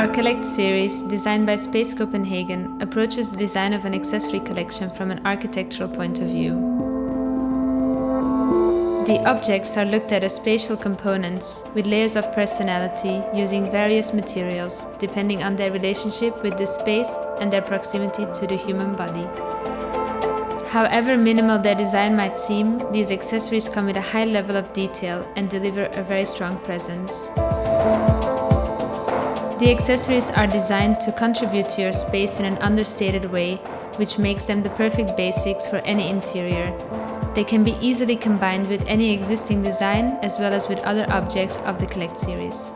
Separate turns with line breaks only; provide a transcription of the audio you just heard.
Our Collect series, designed by Space Copenhagen, approaches the design of an accessory collection from an architectural point of view. The objects are looked at as spatial components, with layers of personality, using various materials, depending on their relationship with the space and their proximity to the human body. However minimal their design might seem, these accessories come with a high level of detail and deliver a very strong presence. The accessories are designed to contribute to your space in an understated way, which makes them the perfect basics for any interior. They can be easily combined with any existing design as well as with other objects of the Collect series.